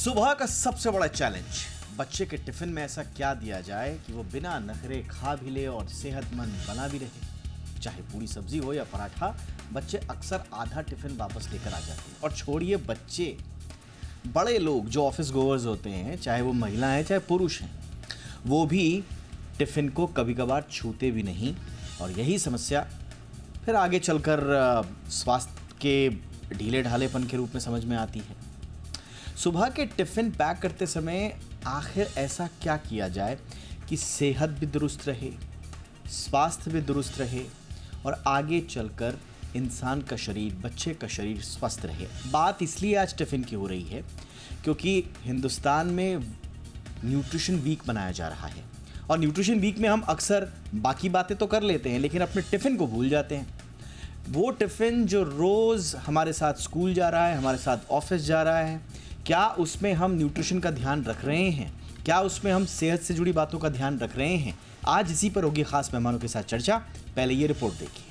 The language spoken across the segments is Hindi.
सुबह का सबसे बड़ा चैलेंज, बच्चे के टिफिन में ऐसा क्या दिया जाए कि वो बिना नखरे खा भी ले और सेहतमंद बना भी रहे। चाहे पूरी सब्जी हो या पराठा, बच्चे अक्सर आधा टिफिन वापस लेकर आ जाते हैं। और छोड़िए बच्चे, बड़े लोग जो ऑफिस गोवर्स होते हैं, चाहे वो महिला हैं चाहे पुरुष हैं, वो भी टिफिन को कभी कभार छूते भी नहीं। और यही समस्या फिर आगे चलकर स्वास्थ्य के ढीले ढालेपन के रूप में समझ में आती है। सुबह के टिफिन पैक करते समय आखिर ऐसा क्या किया जाए कि सेहत भी दुरुस्त रहे, स्वास्थ्य भी दुरुस्त रहे और आगे चलकर इंसान का शरीर, बच्चे का शरीर स्वस्थ रहे। बात इसलिए आज टिफ़िन की हो रही है क्योंकि हिंदुस्तान में न्यूट्रिशन वीक मनाया जा रहा है। और न्यूट्रिशन वीक में हम अक्सर बाकी बातें तो कर लेते हैं लेकिन अपने टिफ़िन को भूल जाते हैं। वो टिफ़िन जो रोज़ हमारे साथ स्कूल जा रहा है, हमारे साथ ऑफिस जा रहा है, क्या उसमें हम न्यूट्रिशन का ध्यान रख रहे हैं? क्या उसमें हम सेहत से जुड़ी बातों का ध्यान रख रहे हैं? आज इसी पर होगी खास मेहमानों के साथ चर्चा। पहले ये रिपोर्ट देखिए।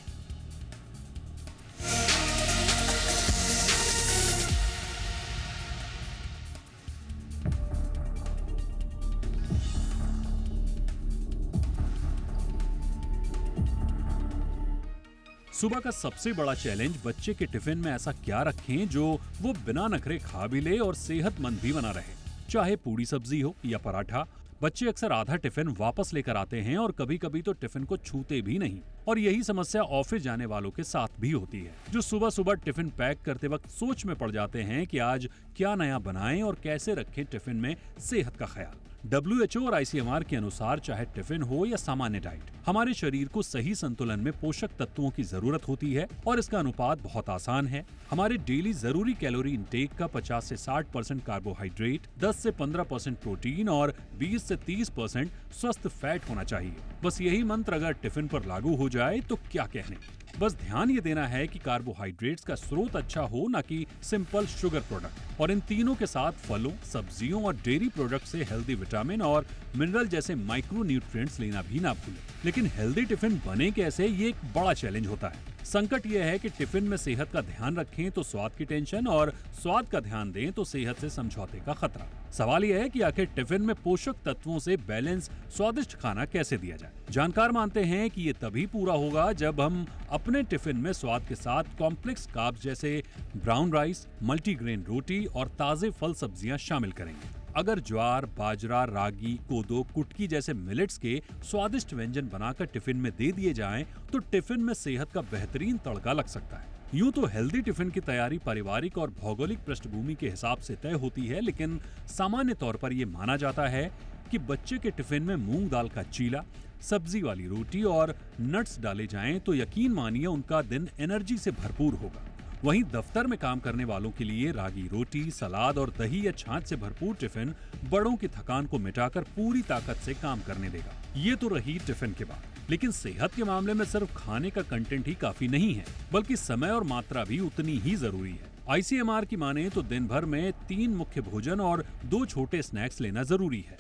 सुबह का सबसे बड़ा चैलेंज, बच्चे के टिफिन में ऐसा क्या रखें जो वो बिना नखरे खा भी ले और सेहतमंद भी बना रहे। चाहे पूरी सब्जी हो या पराठा, बच्चे अक्सर आधा टिफिन वापस लेकर आते हैं और कभी कभी तो टिफिन को छूते भी नहीं। और यही समस्या ऑफिस जाने वालों के साथ भी होती है, जो सुबह सुबह टिफिन पैक करते वक्त सोच में पड़ जाते हैं कि आज क्या नया बनाएं और कैसे रखें टिफिन में सेहत का ख्याल। WHO और ICMR के अनुसार चाहे टिफिन हो या सामान्य डाइट, हमारे शरीर को सही संतुलन में पोषक तत्वों की जरूरत होती है और इसका अनुपात बहुत आसान है। हमारे डेली जरूरी कैलोरी इंटेक का 50 से 60% कार्बोहाइड्रेट, 10 से 15% प्रोटीन और 20 से 30% स्वस्थ फैट होना चाहिए। बस यही मंत्र अगर टिफिन पर लागू हो जाए तो क्या कहने। बस ध्यान ये देना है कि कार्बोहाइड्रेट्स का स्रोत अच्छा हो, न कि सिंपल शुगर प्रोडक्ट। और इन तीनों के साथ फलों, सब्जियों और डेयरी प्रोडक्ट से हेल्दी विटामिन और मिनरल जैसे माइक्रो न्यूट्रिएंट्स लेना भी ना भूलें। लेकिन हेल्दी टिफिन बने कैसे, ये एक बड़ा चैलेंज होता है। संकट यह है कि टिफिन में सेहत का ध्यान रखें तो स्वाद की टेंशन, और स्वाद का ध्यान दें तो सेहत से समझौते का खतरा। सवाल यह है कि आखिर टिफिन में पोषक तत्वों से बैलेंस स्वादिष्ट खाना कैसे दिया जाए। जानकार मानते हैं कि ये तभी पूरा होगा जब हम अपने टिफिन में स्वाद के साथ कॉम्प्लेक्स कार्ब्स जैसे ब्राउन राइस, मल्टीग्रेन रोटी और ताजे फल सब्जियां शामिल करेंगे। अगर ज्वार, बाजरा, रागी, कोदो, कुटकी जैसे मिलेट्स के स्वादिष्ट व्यंजन बनाकर टिफिन में दे दिए जाएं तो टिफिन में सेहत का बेहतरीन तड़का लग सकता है। यूं तो हेल्दी टिफिन की तैयारी पारिवारिक और भौगोलिक पृष्ठभूमि के हिसाब से तय होती है, लेकिन सामान्य तौर पर यह माना जाता है कि बच्चे के टिफिन में मूंग दाल का चीला, सब्जी वाली रोटी और नट्स डाले जाएं तो यकीन मानिए उनका दिन एनर्जी से भरपूर होगा। वहीं दफ्तर में काम करने वालों के लिए रागी रोटी, सलाद और दही या छाछ से भरपूर टिफिन बड़ों की थकान को मिटाकर पूरी ताकत से काम करने देगा। ये तो रही टिफिन के बाद, लेकिन सेहत के मामले में सिर्फ खाने का कंटेंट ही काफी नहीं है, बल्कि समय और मात्रा भी उतनी ही जरूरी है। ICMR की माने तो दिन भर में 3 मुख्य भोजन और 2 छोटे स्नैक्स लेना जरूरी है।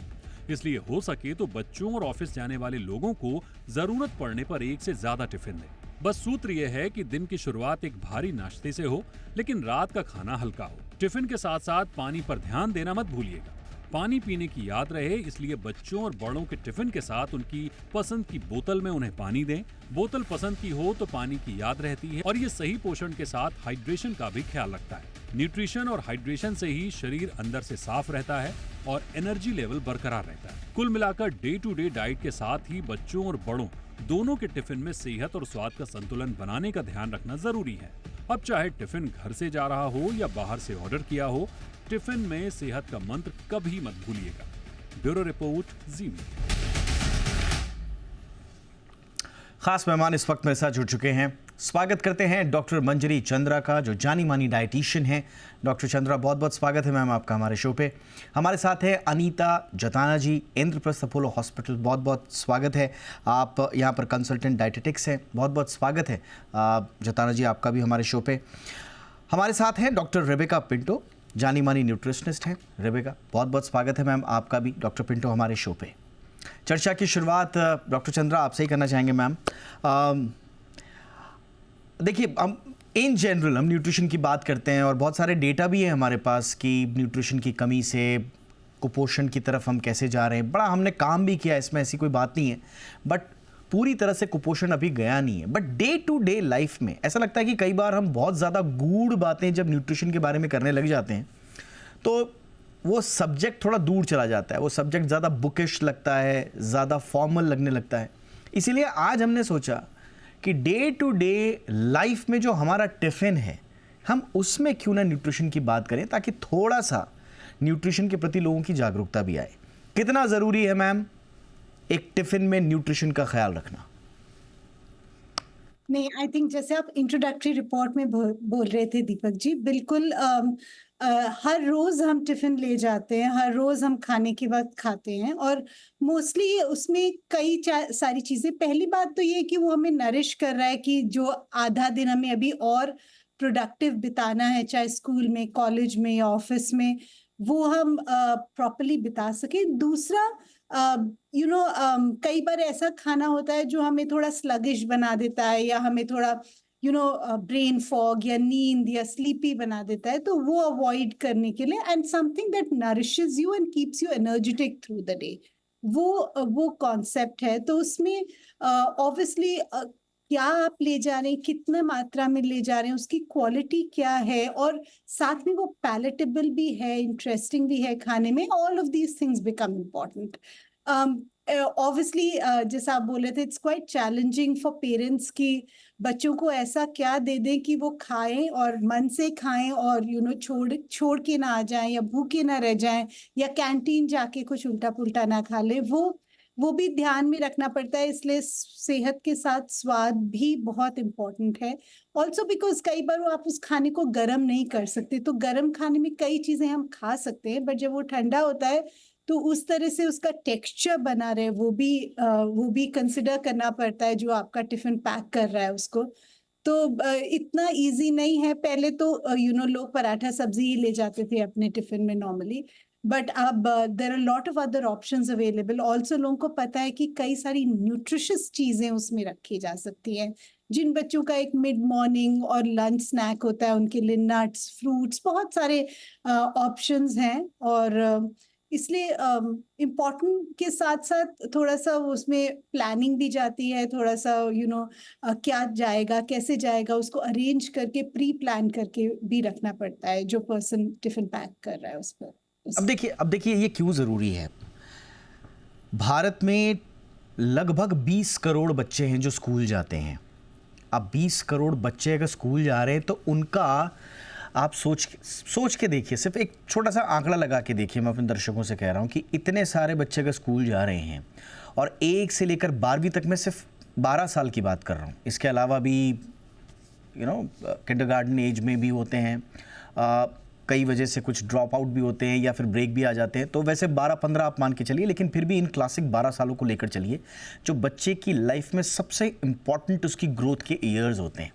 इसलिए हो सके तो बच्चों और ऑफिस जाने वाले लोगों को जरूरत पड़ने पर 1 से ज्यादा टिफिन दें। बस सूत्र यह है कि दिन की शुरुआत एक भारी नाश्ते से हो, लेकिन रात का खाना हल्का हो। टिफिन के साथ साथ पानी पर ध्यान देना मत भूलिएगा। पानी पीने की याद रहे, इसलिए बच्चों और बड़ों के टिफिन के साथ उनकी पसंद की बोतल में उन्हें पानी दें। बोतल पसंद की हो तो पानी की याद रहती है और ये सही पोषण के साथ हाइड्रेशन का भी ख्याल रखता है। न्यूट्रिशन और हाइड्रेशन से ही शरीर अंदर से साफ रहता है और एनर्जी लेवल बरकरार रहता है। कुल मिलाकर डे टू डे डाइट के साथ ही बच्चों और बड़ों दोनों के टिफिन में सेहत और स्वाद का संतुलन बनाने का ध्यान रखना जरूरी है। अब चाहे टिफिन घर से जा रहा हो या बाहर से ऑर्डर किया हो, टिफिन में सेहत का मंत्र कभी मत भूलिएगा। ब्यूरो रिपोर्ट, जी मीडिया। खास मेहमान इस वक्त मेरे साथ जुड़ चुके हैं। स्वागत करते हैं डॉक्टर मंजरी चंद्रा का, जो जानी मानी डाइटिशियन है। डॉक्टर चंद्रा, बहुत बहुत स्वागत है मैम आपका हमारे शो पे। हमारे साथ है अनीता जताना जी, इंद्रप्रस्थ अपोलो हॉस्पिटल, बहुत बहुत स्वागत है। आप यहाँ पर कंसल्टेंट डाइटेटिक्स हैं, बहुत बहुत स्वागत है जताना जी आपका भी हमारे शो पे। हमारे साथ हैं डॉक्टर रेबेका पिंटो, जानी मानी न्यूट्रिशनिस्ट हैं। रेबेका, बहुत बहुत स्वागत है मैम आपका भी, डॉक्टर पिंटो हमारे शो पे। चर्चा की शुरुआत डॉक्टर चंद्रा आपसे ही करना चाहेंगे मैम। देखिए, हम इन जनरल हम न्यूट्रिशन की बात करते हैं और बहुत सारे डेटा भी है हमारे पास कि न्यूट्रिशन की कमी से कुपोषण की तरफ हम कैसे जा रहे हैं। बड़ा हमने काम भी किया, इसमें ऐसी कोई बात नहीं है, बट पूरी तरह से कुपोषण अभी गया नहीं है। But day to day life में ऐसा लगता है कि कई बार हम बहुत ज़्यादा गूढ़ बातें जब न्यूट्रिशन के बारे में करने लग जाते हैं तो वो सब्जेक्ट थोड़ा दूर चला जाता है, वो सब्जेक्ट ज़्यादा बुकिश लगता है, ज़्यादा फॉर्मल लगने लगता है। इसीलिए आज हमने सोचा कि डे टू डे लाइफ में जो हमारा टिफ़िन है, हम उसमें क्यों ना न्यूट्रिशन की बात करें, ताकि थोड़ा सा न्यूट्रिशन के प्रति लोगों की जागरूकता भी आए। कितना ज़रूरी है मैम एक टिफ़िन में न्यूट्रिशन का ख्याल रखना? नहीं, आई थिंक जैसे आप इंट्रोडक्टरी रिपोर्ट में बोल रहे थे दीपक जी, बिल्कुल हर रोज हम टिफिन ले जाते हैं, हर रोज हम खाने के वक्त खाते हैं और मोस्टली उसमें कई सारी चीजें। पहली बात तो ये कि वो हमें नरिश कर रहा है कि जो आधा दिन हमें अभी और प्रोडक्टिव बिताना है, चाहे स्कूल में, कॉलेज में या ऑफिस में, वो हम प्रॉपरली बिता सके। दूसरा, कई बार ऐसा खाना होता है जो हमें थोड़ा स्लगिश बना देता है या हमें थोड़ा ब्रेन फॉग या नींद या स्लीपी बना देता है, तो वो अवॉइड करने के लिए, and something that nourishes you and keeps you energetic through the day, वो कॉन्सेप्ट है। तो उसमें ऑब्वियसली क्या आप ले जा रहे हैं, कितना मात्रा में ले जा रहे हैं, उसकी क्वालिटी क्या है, और साथ में वो पैलेटेबल भी है, इंटरेस्टिंग भी है खाने में। All of these things become important. Obviously जैसा आप बोले थे, it's quite challenging for parents कि बच्चों को ऐसा क्या दे दें कि वो खाएं और मन से खाएं और छोड़ के ना आ जाएं या भूखे ना रह जाएं या कैंटीन जाके कुछ उल्टा पुल्टा ना खा लें। वो भी ध्यान में रखना पड़ता है, इसलिए सेहत के साथ स्वाद भी बहुत इम्पोर्टेंट है। ऑल्सो बिकॉज कई बार वो आप उस खाने को गर्म नहीं कर सकते, तो गर्म खाने में कई चीजें हम खा सकते हैं, बट जब वो ठंडा होता है तो उस तरह से उसका टेक्सचर बना रहे, वो भी कंसिडर करना पड़ता है जो आपका टिफिन पैक कर रहा है उसको। तो इतना इजी नहीं है। पहले तो लोग पराठा सब्जी ही ले जाते थे अपने टिफिन में नॉर्मली, बट अब there are lot of other options available. Also लोगों को पता है कि कई सारी न्यूट्रिशियस चीजें उसमें रखी जा सकती हैं। जिन बच्चों का एक मिड मॉर्निंग और लंच स्नैक होता है, उनके लिए नट्स, फ्रूट्स, बहुत सारे ऑप्शंस हैं। और इसलिए इम्पोर्टेंट के साथ साथ थोड़ा सा उसमें प्लानिंग भी जाती है, थोड़ा सा क्या जाएगा, कैसे जाएगा, उसको अरेंज करके प्री प्लान करके भी रखना पड़ता है जो पर्सन टिफिन पैक कर रहा है उस पर। अब देखिए ये क्यों ज़रूरी है। भारत में लगभग 20 करोड़ बच्चे हैं जो स्कूल जाते हैं। अब 20 करोड़ बच्चे अगर स्कूल जा रहे हैं तो उनका आप सोच के देखिए, सिर्फ एक छोटा सा आंकड़ा लगा के देखिए। मैं अपने दर्शकों से कह रहा हूँ कि इतने सारे बच्चे अगर स्कूल जा रहे हैं और 1 से लेकर 12वीं तक, मैं सिर्फ 12 साल की बात कर रहा हूँ, इसके अलावा भी किंडरगार्टन एज में भी होते हैं, कई वजह से कुछ ड्रॉप आउट भी होते हैं या फिर ब्रेक भी आ जाते हैं, तो वैसे 12-15 आप मान के चलिए, लेकिन फिर भी इन क्लासिक 12 सालों को लेकर चलिए जो बच्चे की लाइफ में सबसे इम्पॉर्टेंट उसकी ग्रोथ के ईयर्स होते हैं।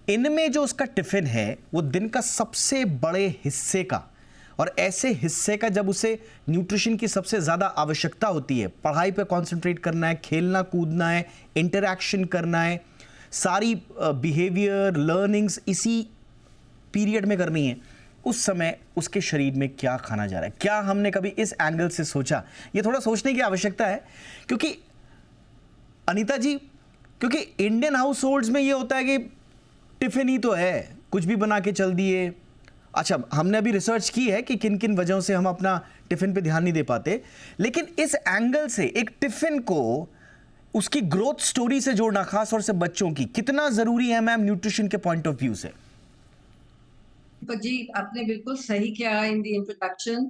इनमें जो उसका टिफ़िन है वो दिन का सबसे बड़े हिस्से का, और ऐसे हिस्से का जब उसे न्यूट्रिशन की सबसे ज़्यादा आवश्यकता होती है, पढ़ाई पर कॉन्सेंट्रेट करना है, खेलना कूदना है, इंटरैक्शन करना है, सारी बिहेवियर लर्निंग्स इसी पीरियड में करनी है, उस समय उसके शरीर में क्या खाना जा रहा है। क्या हमने कभी इस एंगल से सोचा? ये थोड़ा सोचने की आवश्यकता है, क्योंकि अनीता जी, क्योंकि इंडियन हाउस होल्ड्स में ये होता है कि टिफ़िन ही तो है, कुछ भी बना के चल दिए। अच्छा, हमने अभी रिसर्च की है कि किन किन वजहों से हम अपना टिफ़िन पे ध्यान नहीं दे पाते, लेकिन इस एंगल से एक टिफ़िन को उसकी ग्रोथ स्टोरी से जोड़ना, खास तौर से बच्चों की, कितना ज़रूरी है मैम न्यूट्रिशन के पॉइंट ऑफ व्यू से? तो जी, आपने बिल्कुल सही किया इन द इंट्रोडक्शन।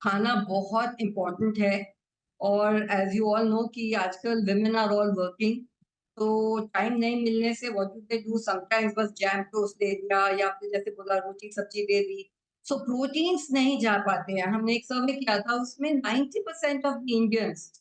खाना बहुत इम्पोर्टेंट है और एज यू ऑल नो कि आजकल विमेन आर ऑल वर्किंग, तो टाइम नहीं मिलने से what do they do, sometimes बस जैम टोस्ट दे दिया या फिर जैसे बोला रोटी सब्जी दे दी, सो प्रोटीन्स नहीं जा पाते हैं। हमने एक सर्वे किया था, उसमें 90% ऑफ द इंडियंस,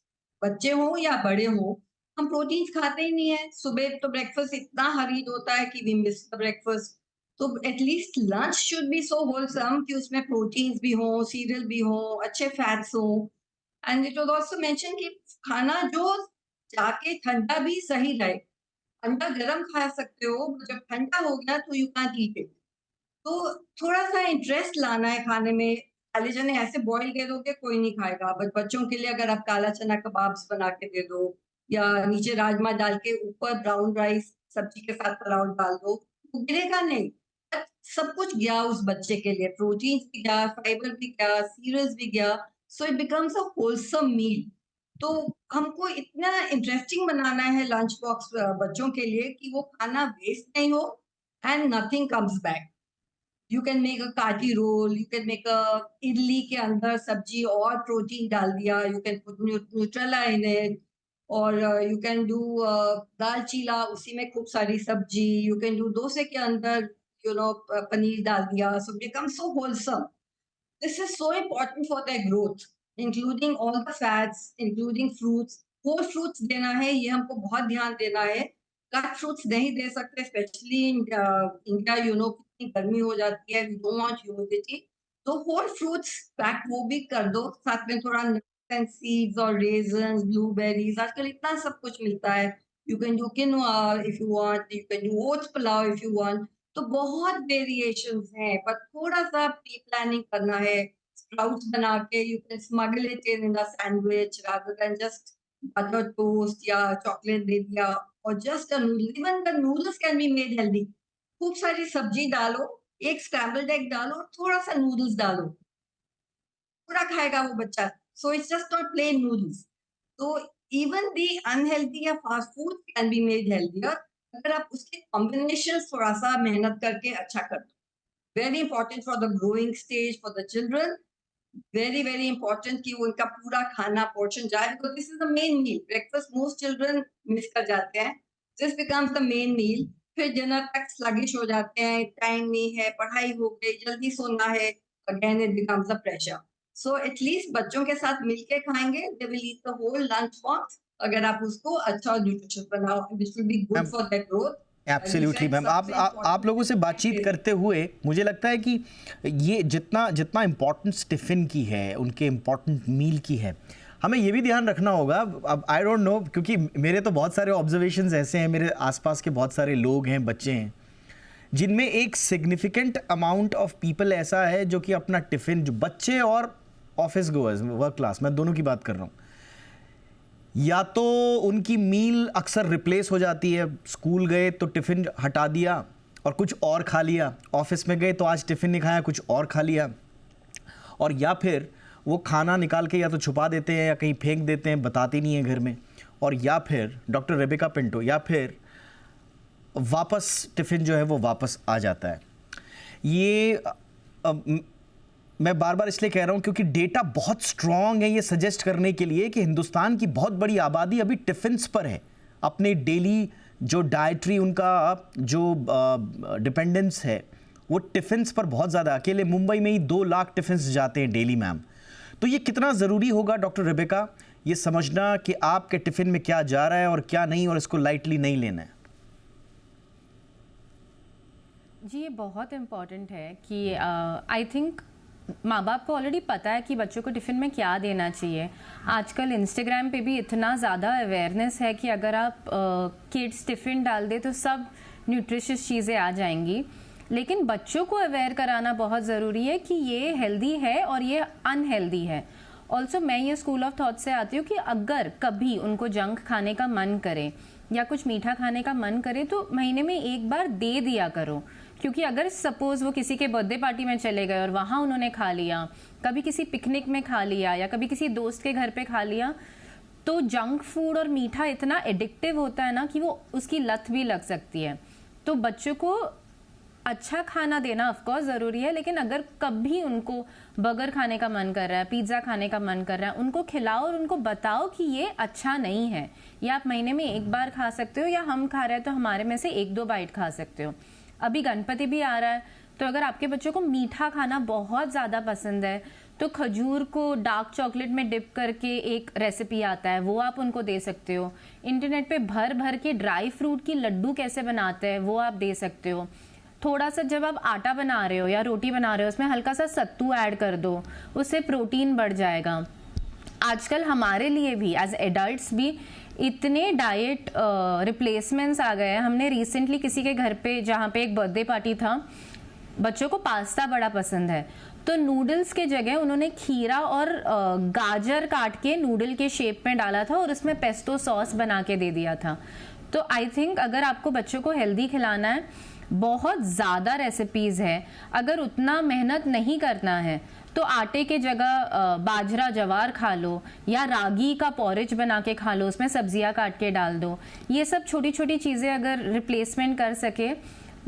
बच्चे हो या बड़े हो, हम प्रोटीन्स खाते ही नहीं है। सुबह तो ब्रेकफास्ट इतना हरीड होता है कि वी मिस द ब्रेकफास्ट। तो at least lunch should be so wholesome कि उसमें प्रोटीन्स भी हो, सीरियल भी हो, अच्छे फैट्स हो। And it was also mention कि खाना जो जाके ठंडा भी सही रहे। अंडा गरम खा सकते हो, जब ठंडा हो गया तो यू कांट ईट इट। तो थोड़ा-सा इंटरेस्ट लाना है खाने में। खाली चने ऐसे बॉयल दे दोगे कोई नहीं खाएगा, बट बच्चों के लिए अगर आप काला चना कबाब्स बना के दे दो या नीचे राजमा डाल के ऊपर ब्राउन राइस सब्जी के साथ पुलाव डाल दो, वो गिरेगा नहीं। बट सब कुछ गया उस बच्चे के लिए, प्रोटीन्स भी गया, फाइबर भी गया, सीरियल्स भी गया, so it becomes a wholesome meal. तो हमको इतना इंटरेस्टिंग बनाना है लंच बॉक्स बच्चों के लिए कि वो खाना वेस्ट नहीं हो and nothing comes back. You can make a kathi roll, you can make a idli के अंदर सब्जी और प्रोटीन डाल दिया, you can put Nutrela in it, और you can do dal chilla, उसी में खूब सारी सब्जी, यू कैन डू डोसे के अंदर पनीर डाल दिया, so become so wholesome. This is so important for their growth, including all the fats, including fruits. Whole fruits देना है, ये हमको बहुत ध्यान देना है। कट फ्रूट्स नहीं दे सकते, स्पेशली इन इंडिया, कितनी गर्मी हो जाती है, वी डोंट वांट ह्यूमिडिटी। तो होल फ्रूट्स पैक वो भी कर दो, साथ में थोड़ा नट्स एंड सीड्स और रेजन्स, ब्लूबेरीज, आजकल इतना सब कुछ मिलता है। You can do quinoa if you want, you can do oats pulao if you want. तो बहुत वेरिएशंस हैं, पर थोड़ा-सा प्री प्लानिंग करना है। स्प्राउट्स बना के you can smuggle it in a sandwich rather than just butter toast या चॉकलेट दे दिया, और just a noodle. Even the noodles can be made healthy. खूब सारी सब्जी डालो, एक स्क्रैम्बल्ड एग डालो और थोड़ा-सा नूडल्स डालो, पूरा खाएगा वो बच्चा। So it's just not plain noodles. तो इवन द अनहेल्दी या fast food can be made healthier अगर आप उसके कॉम्बिनेशन थोड़ा-सा मेहनत करके अच्छा कर दो। Very important for the growing stage for the children. Very very important कि वो उनका पूरा खाना पोर्शन जाए, because this is the main meal. Breakfast most children miss कर जाते हैं, this becomes the main meal. फिर डिनर तक स्लगिश हो जाते हैं, टाइम नहीं है, पढ़ाई हो गई, जल्दी सोना है, again it becomes the pressure. So at least बच्चों के साथ मिलके खाएंगे, they will eat the whole lunch box, अगर आप उसको अच्छा और न्यूट्रिशियस बनाओ, which will be good ma'am, for their growth. Absolutely ma'am, आप लोगों से बातचीत करते हुए मुझे लगता है कि ये जितना जितना इम्पोर्टेंस टिफ़िन की है, उनके इम्पोर्टेंट मील की है, हमें ये भी ध्यान रखना होगा। अब आई डोंट नो, क्योंकि मेरे तो बहुत सारे ऑब्जर्वेशंस ऐसे हैं, मेरे आसपास के बहुत सारे लोग हैं, बच्चे हैं, जिनमें एक सिग्निफिकेंट अमाउंट ऑफ पीपल ऐसा है जो कि अपना टिफ़िन, जो बच्चे और ऑफिस गोअर्स, वर्क क्लास, मैं दोनों की बात कर रहा हूँ, या तो उनकी मील अक्सर रिप्लेस हो जाती है। स्कूल गए तो टिफ़िन हटा दिया और कुछ और खा लिया, ऑफिस में गए तो आज टिफ़िन नहीं खाया, कुछ और खा लिया, और या फिर वो खाना निकाल के या तो छुपा देते हैं या कहीं फेंक देते हैं, बताते नहीं हैं घर में, और या फिर डॉक्टर रेबेका पिंटो, या फिर वापस टिफ़िन जो है वो वापस आ जाता है। ये मैं बार बार इसलिए कह रहा हूँ क्योंकि डेटा बहुत स्ट्रॉन्ग है ये सजेस्ट करने के लिए कि हिंदुस्तान की बहुत बड़ी आबादी अभी टिफ़िन्स पर है। अपने डेली जो डाइटरी उनका जो डिपेंडेंस है वो टिफ़िन्स पर बहुत ज़्यादा। अकेले मुंबई में ही 2 लाख टिफ़िन्स जाते हैं डेली मैम। तो ये कितना ज़रूरी होगा डॉक्टर रेबेका ये समझना कि आपके टिफ़िन में क्या जा रहा है और क्या नहीं, और इसको लाइटली नहीं लेना है। जी, ये बहुत इम्पॉर्टेंट है कि आई थिंक माँ बाप को ऑलरेडी पता है कि बच्चों को टिफ़िन में क्या देना चाहिए। आजकल इंस्टाग्राम पे भी इतना ज़्यादा अवेयरनेस है कि अगर आप किड्स टिफ़िन डाल दे तो सब न्यूट्रिशियस चीज़ें आ जाएंगी, लेकिन बच्चों को अवेयर कराना बहुत ज़रूरी है कि ये हेल्दी है और ये अनहेल्दी है। ऑल्सो मैं ये स्कूल ऑफ थॉट से आती हूँ कि अगर कभी उनको जंक खाने का मन करे या कुछ मीठा खाने का मन करे तो महीने में एक बार दे दिया करो, क्योंकि अगर सपोज वो किसी के बर्थडे पार्टी में चले गए और वहाँ उन्होंने खा लिया, कभी किसी पिकनिक में खा लिया या कभी किसी दोस्त के घर पे खा लिया, तो जंक फूड और मीठा इतना एडिक्टिव होता है ना कि वो उसकी लत भी लग सकती है। तो बच्चों को अच्छा खाना देना ऑफ कोर्स ज़रूरी है, लेकिन अगर कभी उनको बर्गर खाने का मन कर रहा है, पिज़्ज़ा खाने का मन कर रहा है, उनको खिलाओ और उनको बताओ कि ये अच्छा नहीं है। या आप महीने में एक बार खा सकते हो, या हम खा रहे हैं तो हमारे में से 1-2 बाइट खा सकते हो। अभी गणपति भी आ रहा है, तो अगर आपके बच्चों को मीठा खाना बहुत ज़्यादा पसंद है तो खजूर को डार्क चॉकलेट में डिप करके एक रेसिपी आता है, वो आप उनको दे सकते हो। इंटरनेट पे भर भर के ड्राई फ्रूट की लड्डू कैसे बनाते हैं वो आप दे सकते हो। थोड़ा सा जब आप आटा बना रहे हो या रोटी बना रहे हो उसमें हल्का सा सत्तू ऐड कर दो, उससे प्रोटीन बढ़ जाएगा। आजकल हमारे लिए भी एज एडल्ट्स भी इतने डाइट रिप्लेसमेंट्स आ गए हैं। हमने रिसेंटली किसी के घर पे, जहाँ पे एक बर्थडे पार्टी था, बच्चों को पास्ता बड़ा पसंद है, तो नूडल्स के जगह उन्होंने खीरा और गाजर काट के नूडल के शेप में डाला था और उसमें पेस्टो सॉस बना के दे दिया था। तो आई थिंक अगर आपको बच्चों को हेल्दी खिलाना है, बहुत ज़्यादा रेसिपीज़ है। अगर उतना मेहनत नहीं करना है तो आटे के जगह बाजरा जवार खा लो, या रागी का पॉरेज बना के खा लो, उसमें सब्जियां काट के डाल दो। ये सब छोटी छोटी चीज़ें अगर रिप्लेसमेंट कर सके,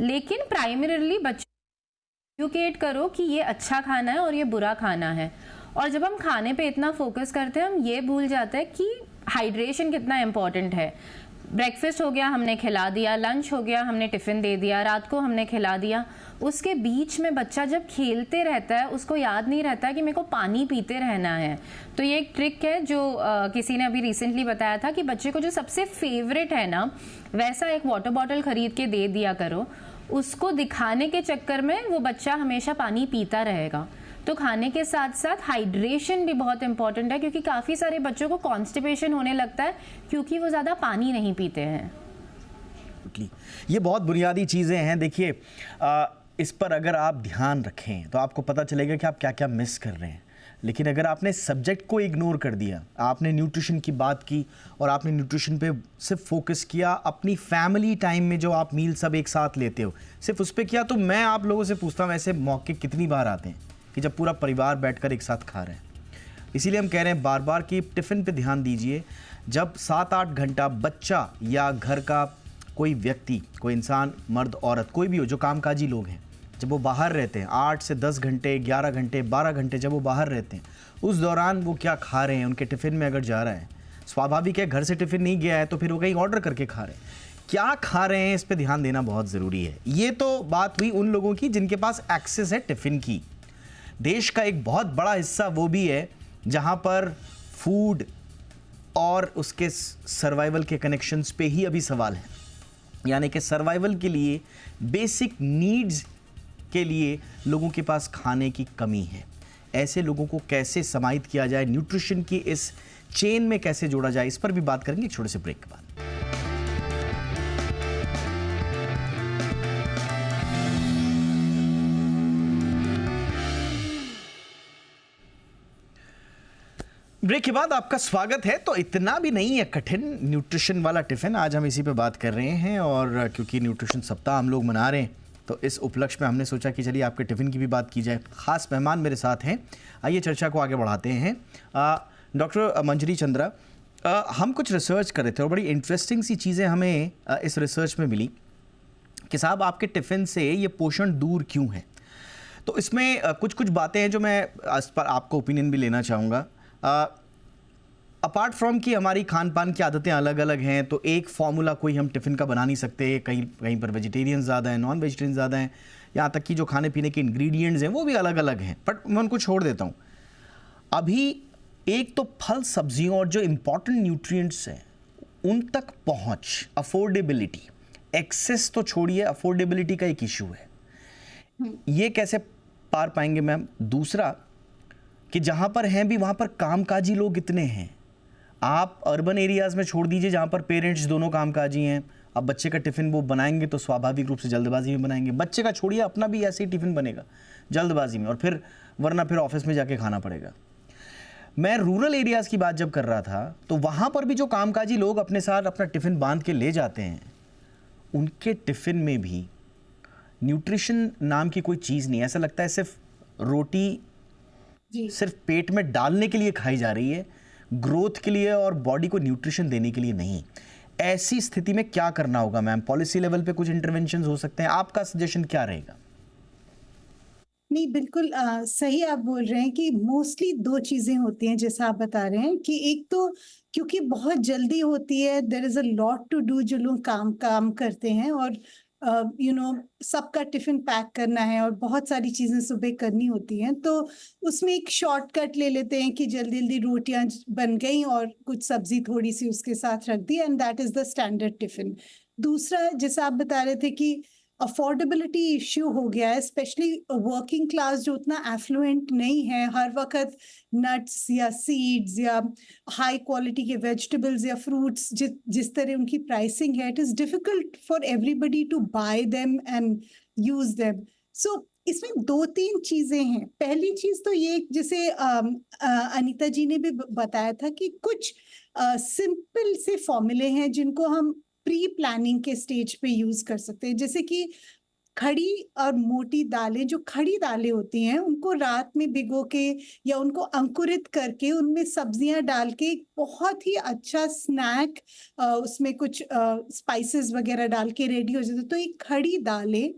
लेकिन प्राइमरीली बच्चों एजुकेट करो कि ये अच्छा खाना है और ये बुरा खाना है। और जब हम खाने पे इतना फोकस करते हैं, हम ये भूल जाते हैं कि हाइड्रेशन कितना इम्पोर्टेंट है। ब्रेकफास्ट हो गया, हमने खिला दिया, लंच हो गया, हमने टिफ़िन दे दिया, रात को हमने खिला दिया, उसके बीच में बच्चा जब खेलते रहता है उसको याद नहीं रहता कि मेरे को पानी पीते रहना है। तो ये एक ट्रिक है जो किसी ने अभी रिसेंटली बताया था कि बच्चे को जो सबसे फेवरेट है ना, वैसा एक वाटर बॉटल खरीद के दे दिया करो। उसको दिखाने के चक्कर में वो बच्चा हमेशा पानी पीता रहेगा। तो खाने के साथ साथ हाइड्रेशन भी बहुत इंपॉर्टेंट है, क्योंकि काफ़ी सारे बच्चों को कॉन्स्टिपेशन होने लगता है क्योंकि वो ज़्यादा पानी नहीं पीते हैं। ये बहुत बुनियादी चीज़ें हैं। देखिए, इस पर अगर आप ध्यान रखें तो आपको पता चलेगा कि आप क्या क्या मिस कर रहे हैं। लेकिन अगर आपने सब्जेक्ट को इग्नोर कर दिया, आपने न्यूट्रिशन की बात की और आपने न्यूट्रिशन पे सिर्फ फोकस किया, अपनी फैमिली टाइम में जो आप मील सब एक साथ लेते हो सिर्फ उस पर किया, तो मैं आप लोगों से पूछता हूँ, ऐसे मौके कितनी बार आते हैं कि जब पूरा परिवार बैठकर एक साथ खा रहे हैं? इसीलिए हम कह रहे हैं बार बार कि टिफ़िन पे ध्यान दीजिए। जब 7-8 घंटा बच्चा या घर का कोई व्यक्ति, कोई इंसान, मर्द औरत कोई भी हो, जो कामकाजी लोग हैं, जब वो बाहर रहते हैं 8 से 10 घंटे, 11 घंटे, 12 घंटे जब वो बाहर रहते हैं, उस दौरान वो क्या खा रहे हैं, उनके टिफ़िन में अगर जा रहा है, स्वाभाविक है घर से टिफ़िन नहीं गया है तो फिर वो कहीं ऑर्डर करके खा रहे हैं, क्या खा रहे हैं इस पर ध्यान देना बहुत ज़रूरी है। ये तो बात हुई उन लोगों की जिनके पास एक्सेस है टिफ़िन की। देश का एक बहुत बड़ा हिस्सा वो भी है जहाँ पर फूड और उसके सर्वाइवल के कनेक्शंस पे ही अभी सवाल है। यानी कि सर्वाइवल के लिए, बेसिक नीड्स के लिए लोगों के पास खाने की कमी है। ऐसे लोगों को कैसे समाहित किया जाए, न्यूट्रिशन की इस चेन में कैसे जोड़ा जाए, इस पर भी बात करेंगे एक छोटे से ब्रेक के बाद। ब्रेक के बाद आपका स्वागत है। तो इतना भी नहीं है कठिन न्यूट्रिशन वाला टिफ़िन, आज हम इसी पे बात कर रहे हैं। और क्योंकि न्यूट्रिशन सप्ताह हम लोग मना रहे हैं तो इस उपलक्ष्य में हमने सोचा कि चलिए आपके टिफ़िन की भी बात की जाए। ख़ास मेहमान मेरे साथ हैं, आइए चर्चा को आगे बढ़ाते हैं। डॉक्टर मंजरी चंद्रा, हम कुछ रिसर्च कर रहे थे और बड़ी इंटरेस्टिंग सी चीज़ें हमें इस रिसर्च में मिली कि साहब आपके टिफ़िन से ये पोषण दूर क्यों है। तो इसमें कुछ कुछ बातें हैं जो मैं इस पर आपको ओपिनियन भी लेना चाहूँगा। अपार्ट फ्रॉम कि हमारी खान पान की आदतें अलग अलग हैं, तो एक फार्मूला कोई हम टिफ़िन का बना नहीं सकते। कहीं कहीं पर वेजिटेरियन ज़्यादा हैं, नॉन वेजिटेरियन ज़्यादा हैं, यहाँ तक कि जो खाने पीने के इंग्रेडिएंट्स हैं वो भी अलग अलग हैं। बट मैं उनको छोड़ देता हूँ। अभी एक तो फल सब्जियों और जो इम्पॉर्टेंट न्यूट्रिएंट्स हैं उन तक पहुँच, अफोर्डेबिलिटी, एक्सेस तो छोड़िए, अफोर्डेबिलिटी का एक इशू है। ये कैसे पार पाएंगे मैम? दूसरा कि जहाँ पर हैं भी वहाँ पर कामकाजी लोग इतने हैं। आप अर्बन एरियाज़ में छोड़ दीजिए जहाँ पर पेरेंट्स दोनों कामकाजी हैं। अब बच्चे का टिफ़िन वो बनाएंगे तो स्वाभाविक रूप से जल्दबाजी में बनाएंगे। बच्चे का छोड़िए, अपना भी ऐसे ही टिफ़िन बनेगा जल्दबाजी में, और फिर वरना फिर ऑफिस में जाके खाना पड़ेगा। मैं रूरल एरियाज़ की बात जब कर रहा था तो वहाँ पर भी जो कामकाजी लोग अपने साथ अपना टिफ़िन बांध के ले जाते हैं, उनके टिफ़िन में भी न्यूट्रिशन नाम की कोई चीज़ नहीं है। ऐसा लगता है सिर्फ रोटी सिर्फ पेट में डालने के लिए खाई जा रही है, ग्रोथ के लिए और बॉडी को न्यूट्रिशन देने के लिए नहीं। ऐसी स्थिति में क्या करना होगा मैम? पॉलिसी लेवल पे कुछ इंटरवेंशंस हो सकते हैं, आपका सजेशन क्या रहेगा? नहीं, बिल्कुल सही आप बोल रहे हैं कि मोस्टली 2 चीजें होती हैं जैसा आप बता रहे हैं कि एक तो क्योंकि बहुत जल्दी होती है, there is a lot to do, जो लोग काम करते हैं और सबका टिफिन पैक करना है और बहुत सारी चीजें सुबह करनी होती हैं, तो उसमें एक शॉर्टकट ले लेते हैं कि जल्दी जल्दी रोटियां बन गई और कुछ सब्जी थोड़ी सी उसके साथ रख दी, and that is the standard tiffin. दूसरा, जैसा आप बता रहे थे कि अफोर्डेबिलिटी इश्यू हो गया है, स्पेशली वर्किंग क्लास जो उतना एफ्लुएंट नहीं है, हर वक्त नट्स या सीड्स या हाई क्वालिटी के वेजिटेबल्स या फ्रूट्स जिस तरह उनकी प्राइसिंग है, it is difficult for everybody to buy them and use them. So इसमें 2-3 चीजें हैं. पहली चीज तो ये, जैसे अनीता जी ने भी बताया था कि कुछ सिंपल से फॉर्मूले हैं जिनको हम प्री प्लानिंग के स्टेज पे यूज कर सकते हैं. जैसे कि खड़ी और मोटी दालें, जो खड़ी दालें होती हैं उनको रात में भिगो के या उनको अंकुरित करके उनमें सब्जियां डाल के एक बहुत ही अच्छा स्नैक, उसमें कुछ स्पाइसेस वगैरह डाल के रेडी हो जाते. तो ये खड़ी दालें,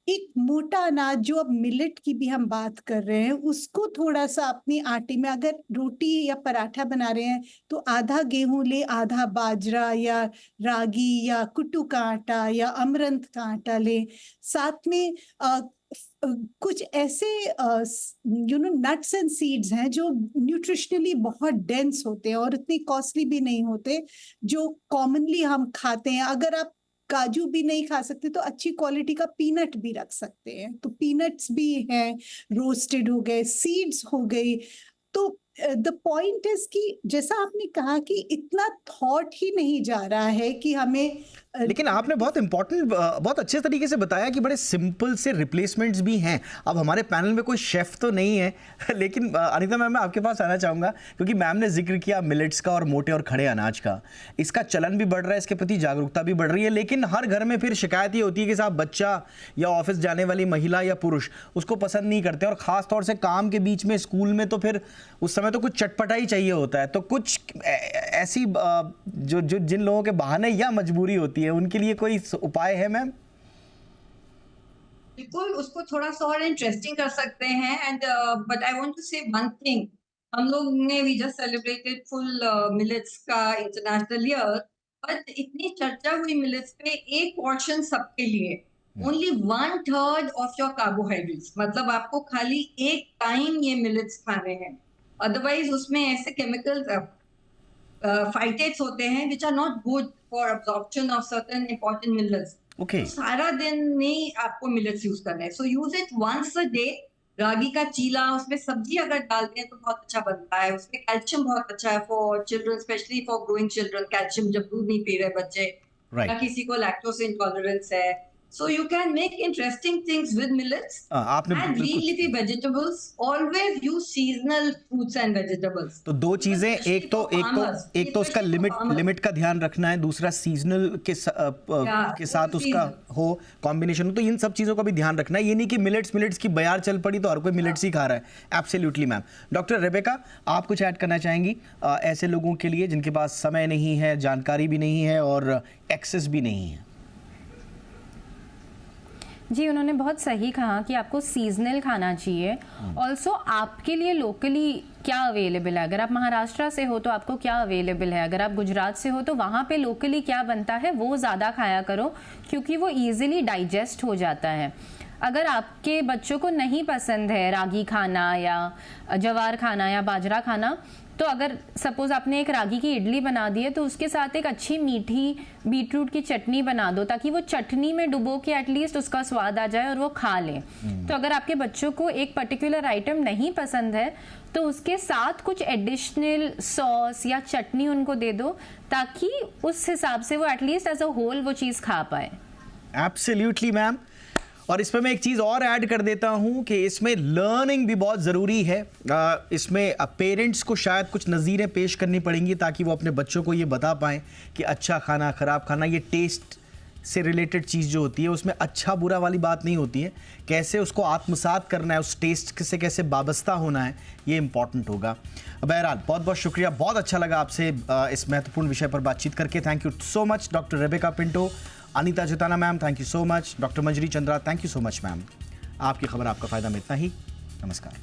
एक मोटा अनाज जो अब मिलेट की भी हम बात कर रहे हैं, उसको थोड़ा सा अपनी आटे में, अगर रोटी या पराठा बना रहे हैं तो आधा गेहूं ले, आधा बाजरा या रागी या कुट्टू का आटा या अमरंथ का आटा ले. साथ में कुछ ऐसे नट्स एंड सीड्स हैं जो न्यूट्रिशनली बहुत डेंस होते हैं और इतनी कॉस्टली भी नहीं होते, जो कॉमनली हम खाते हैं. अगर आप काजू भी नहीं खा सकते तो अच्छी क्वालिटी का पीनट भी रख सकते हैं. तो पीनट्स भी हैं, रोस्टेड हो गए, सीड्स हो गई. तो द पॉइंट इज कि जैसा आपने कहा कि इतना थॉट ही नहीं जा रहा है कि हमें, लेकिन आपने बहुत इंपॉर्टेंट, बहुत अच्छे तरीके से बताया कि बड़े सिंपल से रिप्लेसमेंट्स भी हैं. अब हमारे पैनल में कोई शेफ तो नहीं है, लेकिन अनीता मैम मैं आपके पास आना चाहूँगा क्योंकि मैम ने जिक्र किया मिलेट्स का और मोटे और खड़े अनाज का. इसका चलन भी बढ़ रहा है, इसके प्रति जागरूकता भी बढ़ रही है, लेकिन हर घर में फिर शिकायत ये होती है कि साहब बच्चा या ऑफिस जाने वाली महिला या पुरुष उसको पसंद नहीं करते, और ख़ास तौर से काम के बीच में, स्कूल में, तो फिर उस समय तो कुछ चटपटा ही चाहिए होता है. तो कुछ ऐसी जो जिन लोगों के बहाने या मजबूरी होती है उनके लिए कोई उपाय है मैम? बिल्कुल, उसको थोड़ा सा और इंटरेस्टिंग कर सकते हैं. And but I want to say one thing. हम लोग ने we just celebrated full millets का इंटरनेशनल ईयर, बट इतनी चर्चा हुई मिलेट्स पे, एक पोर्शन सबके लिए, ओनली 1/3 ऑफ योर कार्बोहाइड्रेट्स. मतलब आपको खाली एक टाइम ये मिलेट्स खाने हैं. अदरवाइज उसमें ऐसे केमिकल्स फाइटेट्स होते हैं which are not good for absorption of certain important minerals. Okay, सारा दिन नहीं आपको मिलेट्स यूज करना है. So use it once a day. Ragi का चीला, उसमें सब्जी अगर डालते हैं तो बहुत अच्छा बनता है. उसमें कैल्शियम बहुत अच्छा है for children, specially for growing children. Calcium, जब दूध नहीं पी रहे बच्चे, या किसी को लैक्टोज इंटॉलरेंस है. So you can make interesting things with millets. आपने and green leafy vegetables. Always use seasonal fruits and vegetables. तो दो चीजें, एक तो उसका लिमिट का ध्यान रखना है, दूसरा सीजनल के साथ उसका हो कॉम्बिनेशन हो. तो इन सब चीजों का भी ध्यान रखना है. ये नहीं कि मिलेट्स की बयार चल पड़ी तो हर कोई मिलेट्स ही खा रहा है. Absolutely ma'am. डॉक्टर रेबेका, आप कुछ ऐड करना चाहेंगी ऐसे लोगों के लिए जिनके पास समय नहीं है, जानकारी भी नहीं है और एक्सेस भी नहीं है? जी, उन्होंने बहुत सही कहा कि आपको सीजनल खाना चाहिए. ऑल्सो आपके लिए लोकली क्या अवेलेबल है. अगर आप महाराष्ट्र से हो तो आपको क्या अवेलेबल है, अगर आप गुजरात से हो तो वहाँ पे लोकली क्या बनता है वो ज़्यादा खाया करो, क्योंकि वो ईजिली डाइजेस्ट हो जाता है. अगर आपके बच्चों को नहीं पसंद है रागी खाना या ज्वार खाना या बाजरा खाना, तो अगर सपोज आपने एक रागी की इडली बना दी है तो उसके साथ एक अच्छी मीठी बीटरूट की चटनी बना दो, ताकि वो चटनी में डुबो के एटलीस्ट उसका स्वाद आ जाए और वो खा ले. तो अगर आपके बच्चों को एक पर्टिकुलर आइटम नहीं पसंद है तो उसके साथ कुछ एडिशनल सॉस या चटनी उनको दे दो, ताकि उस हिसाब से वो एटलीस्ट एज अ होल वो चीज़ खा पाए. Absolutely ma'am. और इसमें मैं एक चीज़ और ऐड कर देता हूं कि इसमें लर्निंग भी बहुत ज़रूरी है. इसमें पेरेंट्स को शायद कुछ नज़ीरें पेश करनी पड़ेंगी ताकि वो अपने बच्चों को ये बता पाएँ कि अच्छा खाना, ख़राब खाना, ये टेस्ट से रिलेटेड चीज़ जो होती है उसमें अच्छा बुरा वाली बात नहीं होती है. कैसे उसको आत्मसात करना है, उस टेस्ट से कैसे वाबस्ता होना है, ये इंपॉर्टेंट होगा. बहरहाल बहुत बहुत शुक्रिया. बहुत अच्छा लगा आपसे इस महत्वपूर्ण विषय पर बातचीत करके. Thank you so much doctor Rebecca Pinto, Anita Jutana ma'am, thank you so much. Doctor Manjari Chandra, thank you so much ma'am. आपकी खबर, आपका फ़ायदा में इतना ही. नमस्कार.